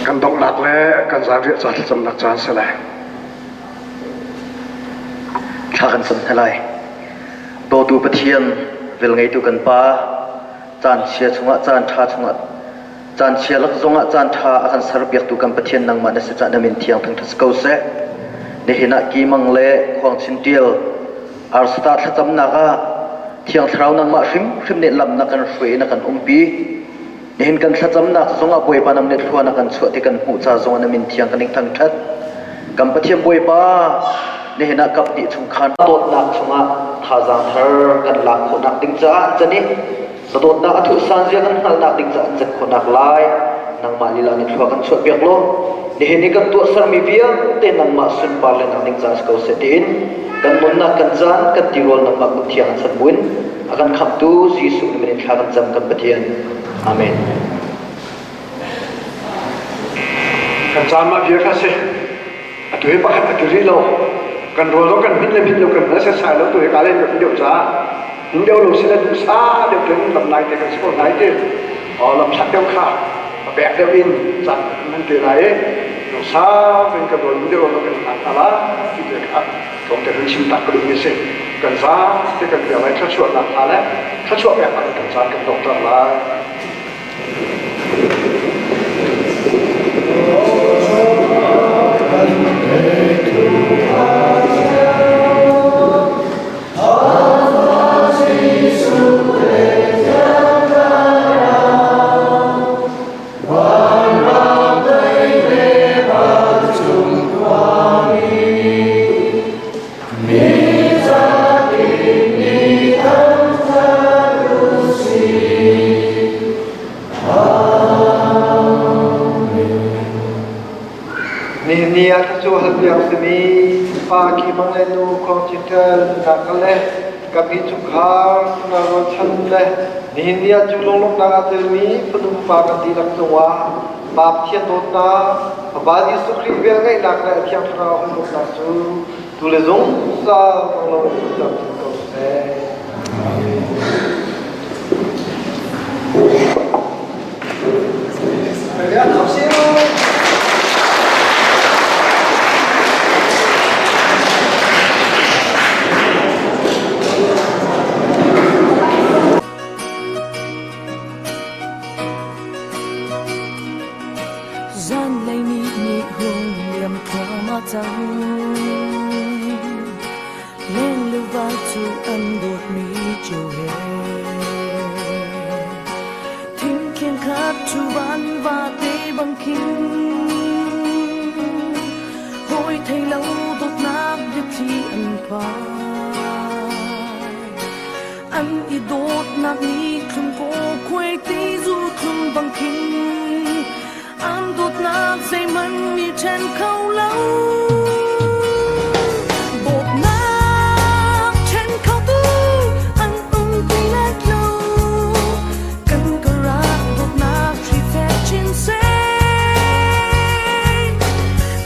กันตกหลักและกันสามเรียจัดสำนักจานสลายข้ากันสนทลายโตตูปะเทียนเวลไงตูกันป้าจานเชียชงะจานทาชงะจานเชียลักจงะจานทาอาการสารเปียกตูกันปะเทียนนังมาเนสจันนามินเทียงทั้งทัศกาวเสในหินะกีมังเล่ควงชินเดียวอาร์สตาร์ทัศจำนักเทียงเท้านังมาริมเนลำนักกันสวยนักกันปีเห็นกันทัศน์นักสงฆ์บวยปานำเน็ตทัวนักกันสวดที่กันหูจ่าสงฆ์นมินเทียงกันอีกทั้งทัดกัมปะเทียมบวยปาในเห็นนักกับดิชงคันโดดนักสงฆ์ท่าจางเธอกันหลักคนนักดิ้งจ้าจะนี่สะโดดนักทุสันเสียกันหันนักดิ้งจ้าจะคนนักลายนังมาลีลานิทัวกันสวดเบียกโลในเห็นนี้กันตัวสามีเบียเต้นนังมาสุนปาเลนักดิ้งจ้าสกาวเสดินกันมุนนักกันจานกันตีโรลนังมากุเทียงสันบุญอาการขับตู้ซีสุนมินทากันจำกันปะเทียนอาเมน kan sama via ka se atu pa khat atu ri lo kan ro lo kan hit lo kan na se sai lo tu ka le kan deu cha hin deu lo sin du sa deu ten lam lai te kan se ko lai te lam sat deu kha bẹt deu in sat man te lai lo sa kan ka don deu lo kan na ala ki te ka kom te rin sim tak ko ni se kan sa te kan ya lai tha chuat na ala tha chuat ya kan sa kan dok ta la nia chu hal biang semi pa ki mangai nu khong chitel na kale kapi chu kha na ro chan le ni nia chu long long na te mi pudum pa ka ti lak chuwa bap thian dot na ba ji su khri be ngai na ka thiam thra hom na su tu le zong sa lo ta ko se ya học sinh gian lây ni hương liềm qua ma trắng lên lưu vai chu ăn đột mi chiều hè thím khiên khát chu ban và tê bằng kinh hồi thấy lâu tốt nát được khi ăn ăn ít đốt nát ni không có quay tí du không bằng kinh ăn tốt nát dây mân mi trên khâu lâu bột nát trên khâu tu ăn tuy lát lâu cần cờ ra bột nát chỉ phép trên xe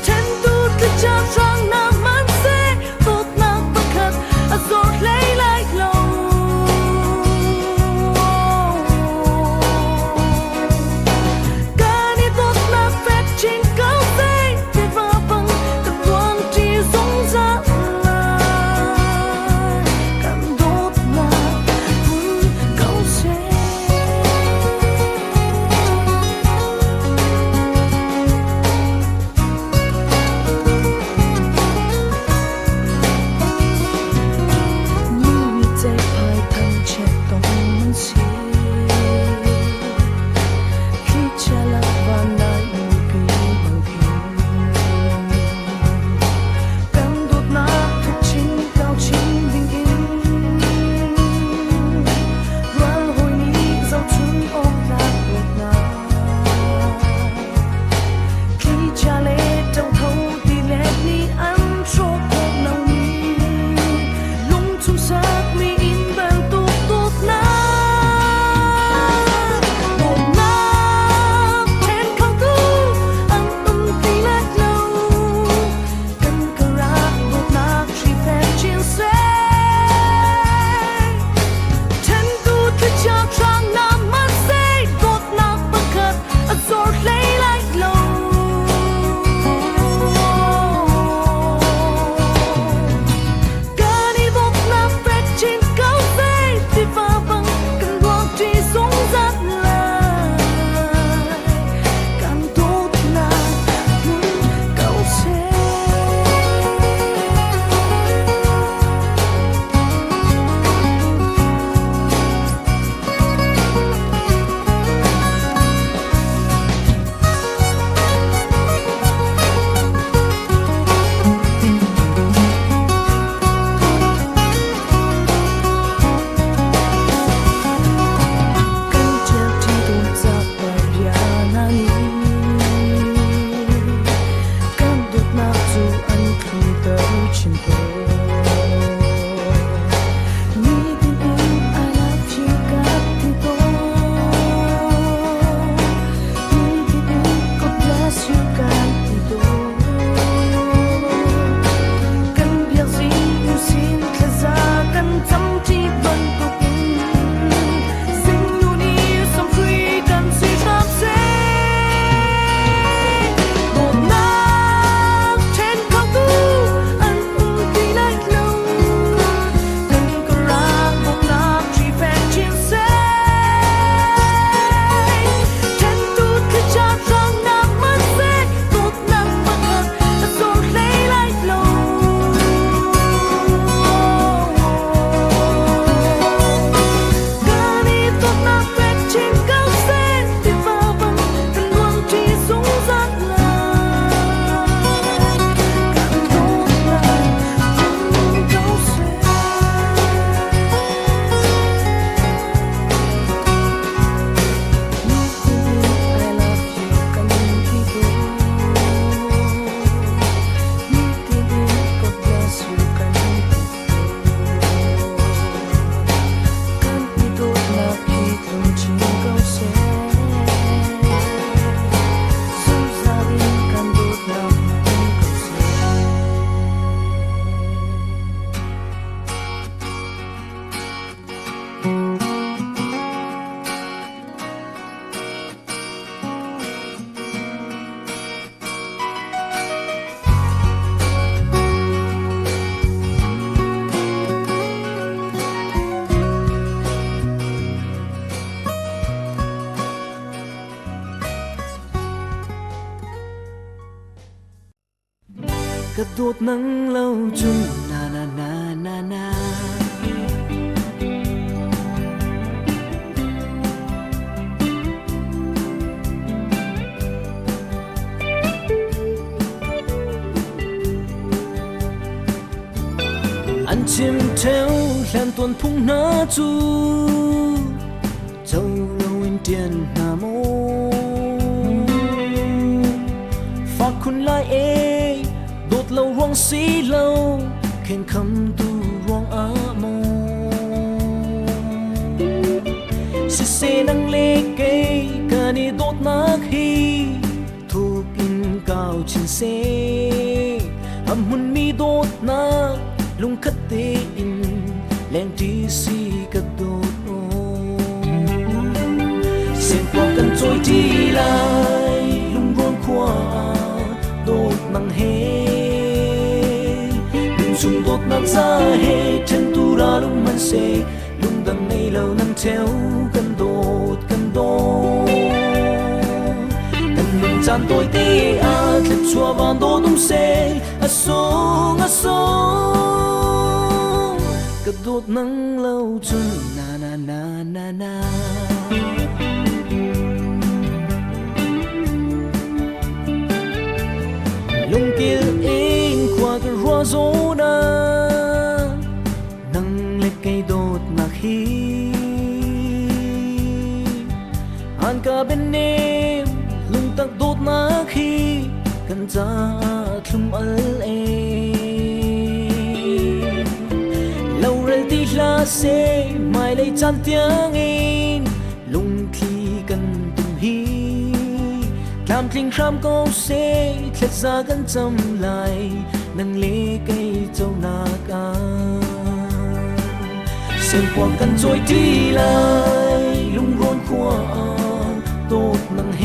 trên tu cứ cho sang nát man xe bột nát bất khát rồi lấy lại lâu trên cao dây tuyệt vời กระโดดนั่งเล่าจุนนานานานานาอันชิมเทวแหลมตวนพุ่งหน้าจูเจ้าโลวินเดียนนาโมฝากคุณลายเอโดดเรารวงสีเราเข่งคำตูรวงอาโมสิเสนังเลเกกานีโดดนักฮีถูกอินก้าวชินเซหำหุ่นมีโดดนักลุงคัดเตอินแรงที่สีกระโดดโอเสียงปลอกกันโจยที่ลายลุงร้อนขวาโดดนังเฮลุงสุ่มโดดนักซาเฮฉันตูราลุงมันเซลุงดังในเหล่านั้นแถวกันโดดกันโดดกันลุงจานโดยเตอาคลิปชัววานโดดนุ่มเซอาสงอาสงกระโดดนั่งเล่าจุนนานานานานาลุงกิลเองกว่ากันรัวโซนานั่งเล็กไกโดดนักฮีอันกาเป็นเนมลุงตักโดดนักฮีกันจะคลุมอัลเอลาเซไม่เลยจันเตียงอินลุงคลีกันตุมฮีคลำคลิงครามก็เซเคล็ดซากันจำลายนังเลไกเจ้านากาเสียงปวกกันโจยที่ลายลุงร้อนขวาโดดนังเฮ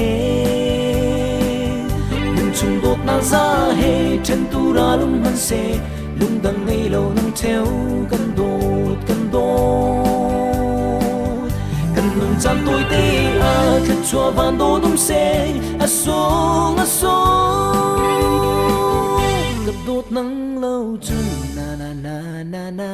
ลุงชุงโดดนาซาเฮฉันตูราลุงมันเซลุงดังในเหล่านังแถวกันโดดกันโดดกันนุ่งจันตัวเตอาคัดชัววานโดดุมเซอาสงอาสงกับโดดนังเหล่าจุนนานานานานา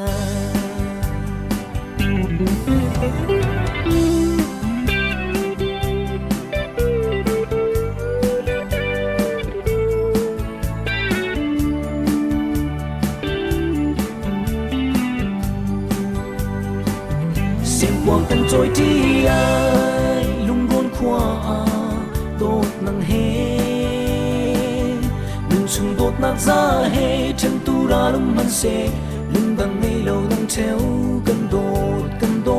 ว่ากันโจยที่ไอลุงร้อนขวาโดดนังเฮลุงชุงโดดนักซาเฮฉันตูราลุงมันเซลุงดังในเหล่านังแถวกันโดดกันโด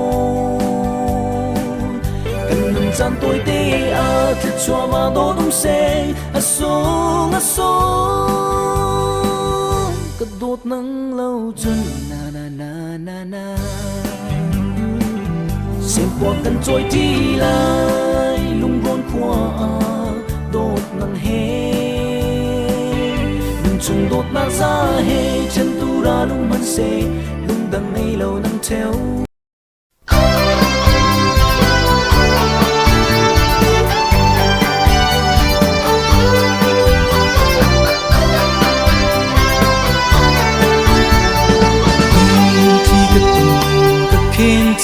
ดกันลุงจานตัวเตอาคิดชัวมาโดดนุ่มเซอาสงอาสงกระโดดนังเหล่าจุนนานานานานาเสียงปวกกันโจยที่ลายลุงร้อนขวาโดดนังเฮลุงชุงโดดนักซาเฮฉันตูราลุงมันเซลุงดังในเหล่านังแถว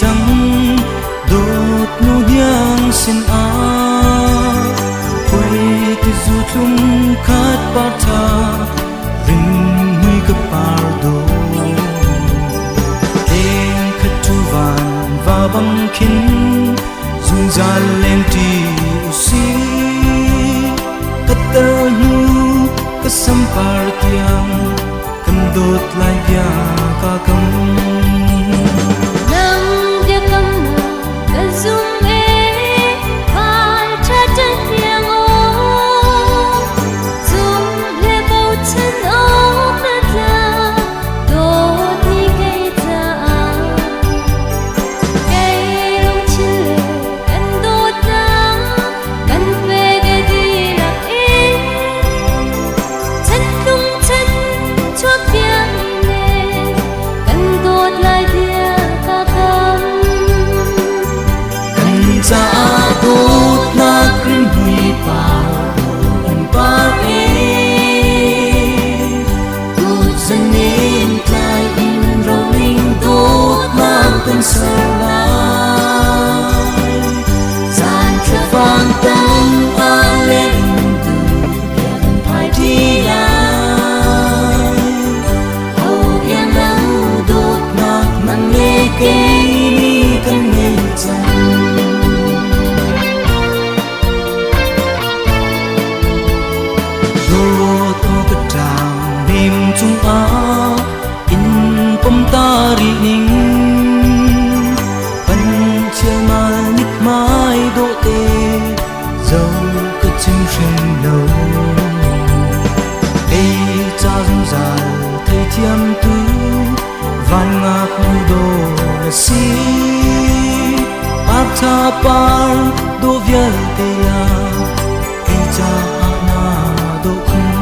จังโดดนูยังสินอาควยที่สุดลุมคัดปาทาริมมือกับปาโดเองคัดทุวันวาบังคินซุงจาเลงที่อุสีกัดเตนูกัสัมปาร์ตยังกันโดดลายยากากำZoom in, phải cha chân tiếng ô, zoom lên bầu chân ốc đất la, đôi đi cây ta, cây lông chile, cành đốt lá, cành về cái đi lạc in, chân lung chân chót tiếng lên, chung a in pom tari ning pan chia mal nít mai độ tê dấu cái chân sinh lâu ấy cha dung dài thấy thiam tu van ngạc mu do là si áp tha par do vial tê la ấy cha na do khung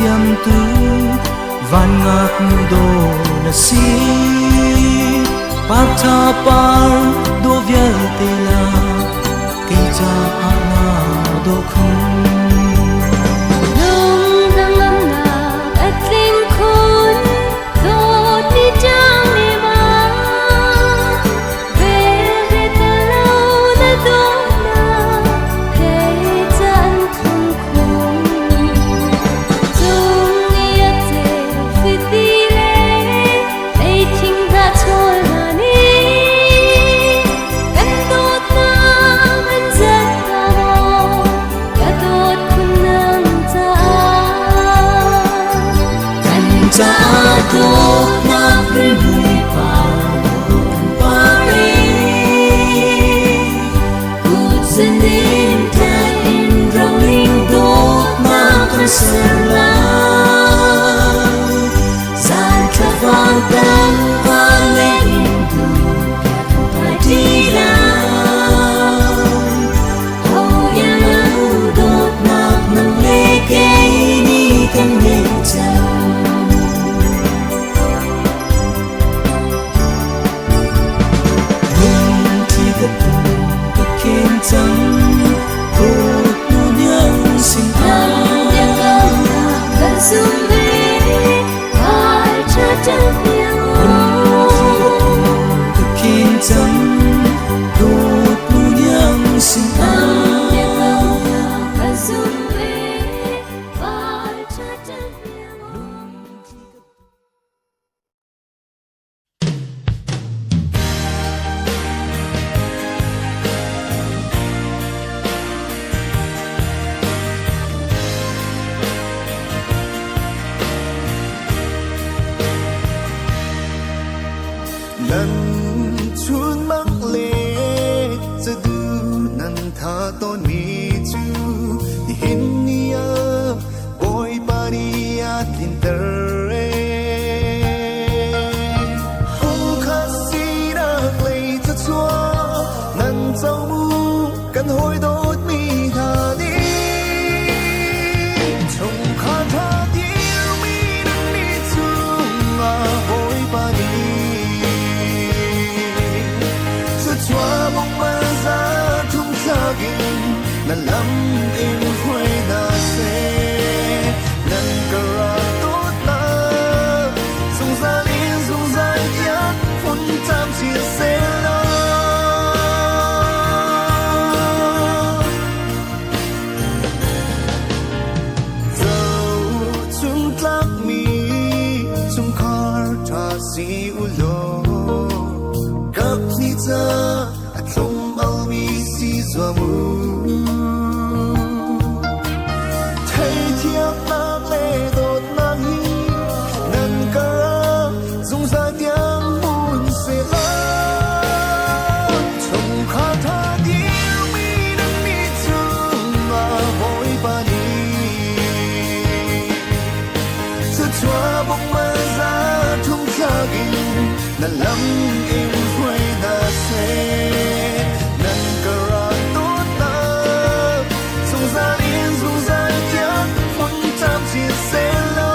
thiam tu van ngạc mu do na si pat tha par do vial te la ke cha na do khung Hãy subscribe zum khar tha si ulo kap ni cha atlum al mi si zwamu thai thiap na le dot na hi nan ka zum sa tiang mun se la zum khar tha di mi nan mi chu ma boy ba ni chua bông mơ ra thung khagin na lam in huay na se nan kara tốt ta sung ra liên sung ra tiếng phun tam chia sẻ lo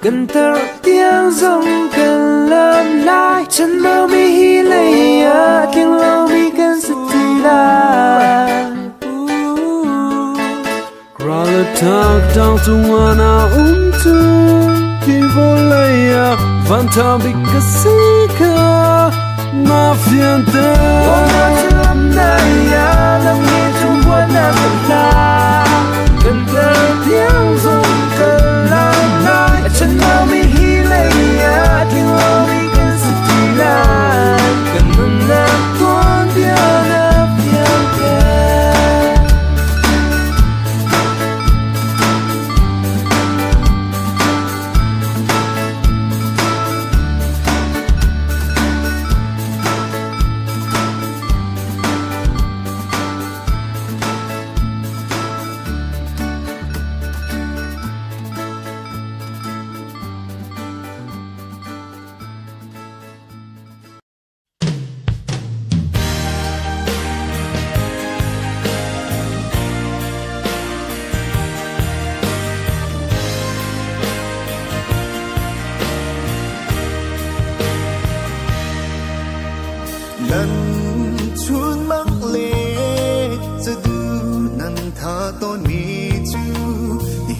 gần thở tiếng rồng cần làm lại chân mơ mi hi lệ à tiếng lâu mi cần sự thì là tak dang tungana tu ki volaya vanta bikasika na fiante lam daya lam ni chung buana na cần cơ tiếng rung cần làm lại chân lo mi hi laya tiếng lo mi cần sự kỳ lạ cần mừng làm con dia na fiante nan chun mang leจะดูนันทาตอนมีจู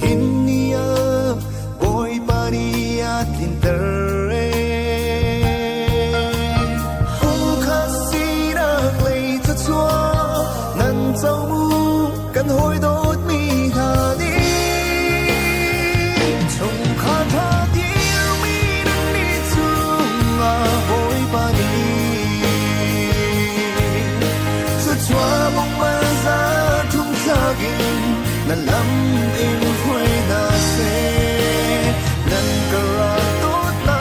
หินเนียบอยปาริยาทินเตเรหุงคาสีรักเลยจะชัวนันเจ้ามูกันหอยโดดมีหาดีชงคาทาเดียวมีนันนี่จูมาบอยปาริChua bông mơ ra thung xa gìn Nà lắm in khuê nà xê Nần cà ra tốt nà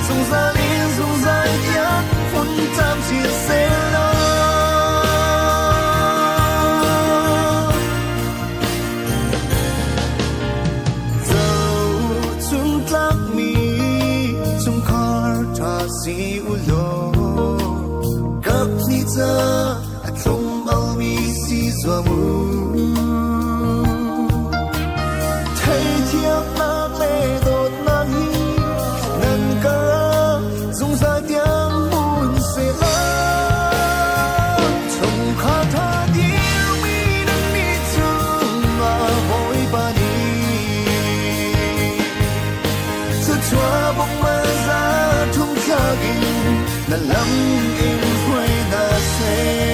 Dùng ra liên dùng ra yết Phun tam chia xê nà Dâu chung tlak mi Chung khar thà si u lô Gap ni ta Trong bao mi si doa mu Thấy thiệp nạc lê đột nạc hi Nần ca ra Dùng ra tiếng buồn sẽ lắm Trong khá tha điêu mi nâng mi chung mà vội bà đi Thật chua bông mơ ra thung khá gìn Nà lắm in khuê nà xê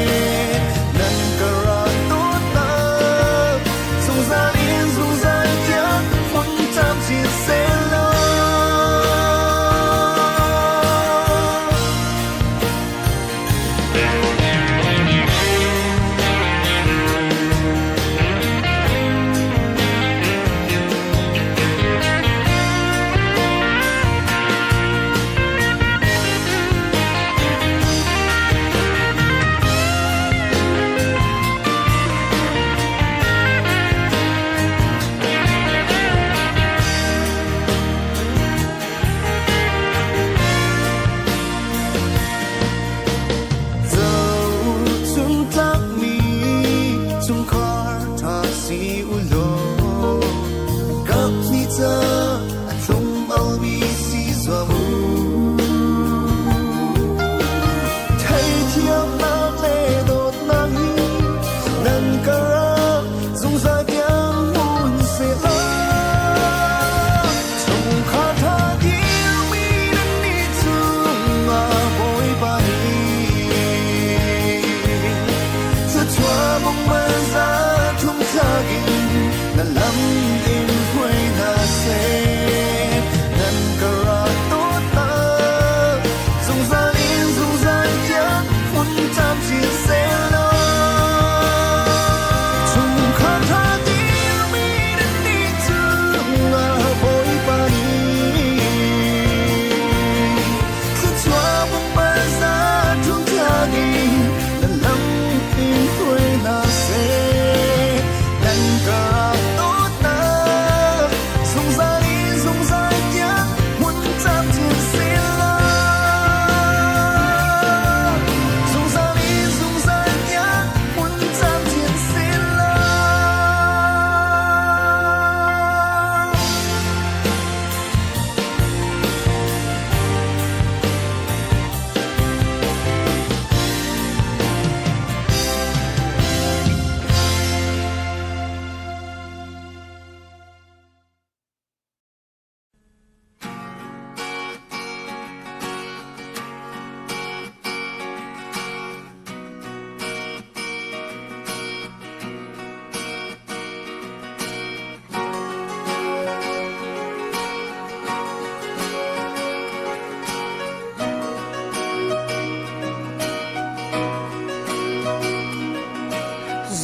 say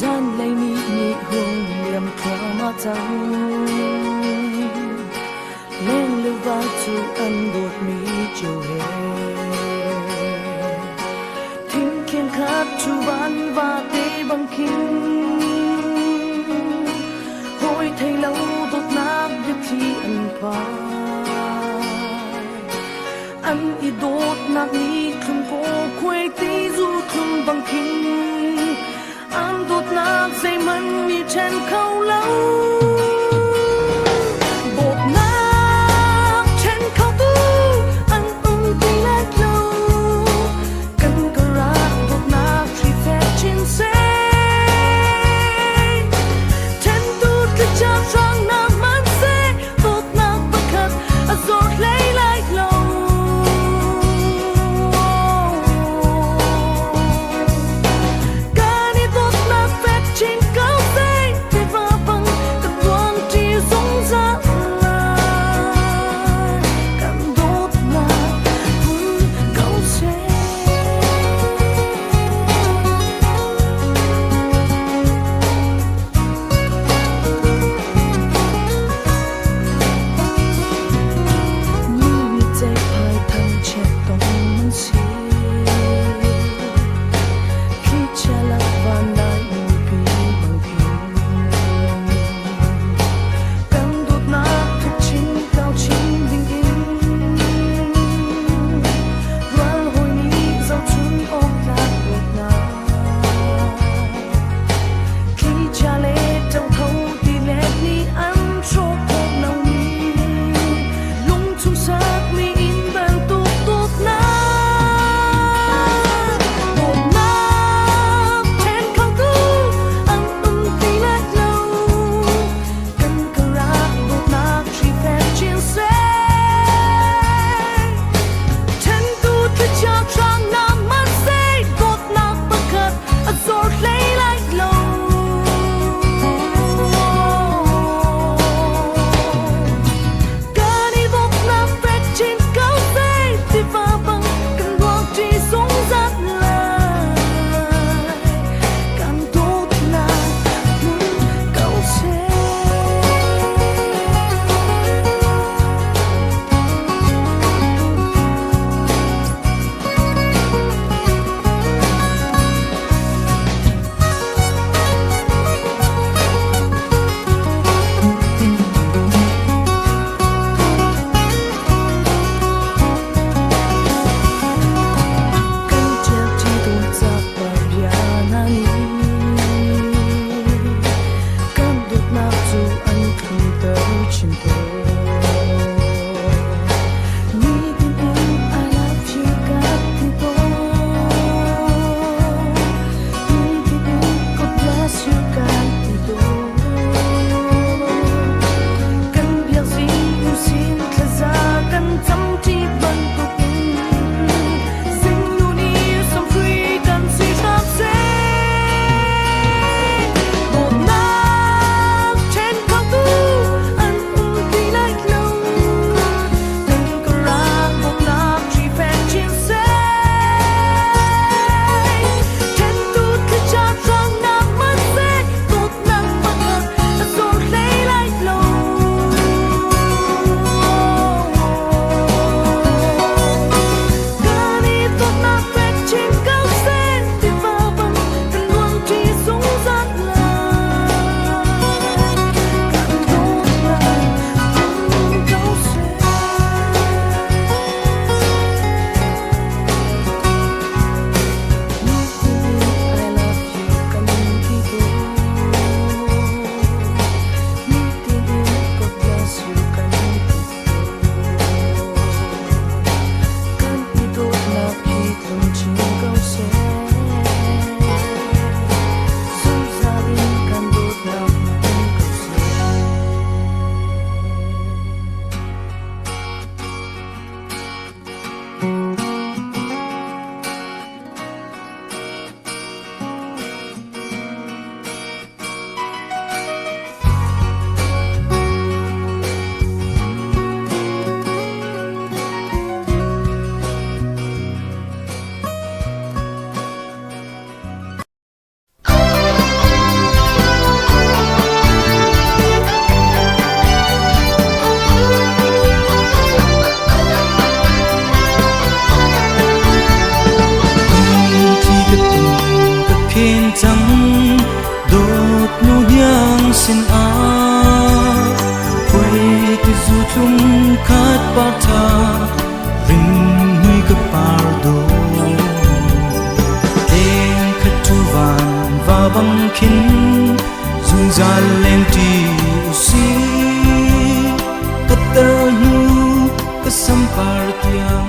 gian lấy mi hương niềm thỏa mà thăng lên lưu va chu ăn bột mi chiều hè thính khiên khát chu ban và tê bằng kinh hồi thấy lâu tốt nát giúp khi ăn phai ăn ít đốt nát ní không có quê tí du không bằng kinh ăn đốt nát dây mân mi trên khâu lâu bột nát trên khâu tu ăn tí lát lâu cần cờ ra bột nát chỉ phép trên xe trên tu cái cha sang nam man xe bột nát bất khát rồi lấy lại lâu trên cao dây thì va văng sin a quay tu du chung khat pa tha ring hui ka par do teng khat tu van va bang khin dung za leng ti u si ka ta nu ka sam par tiang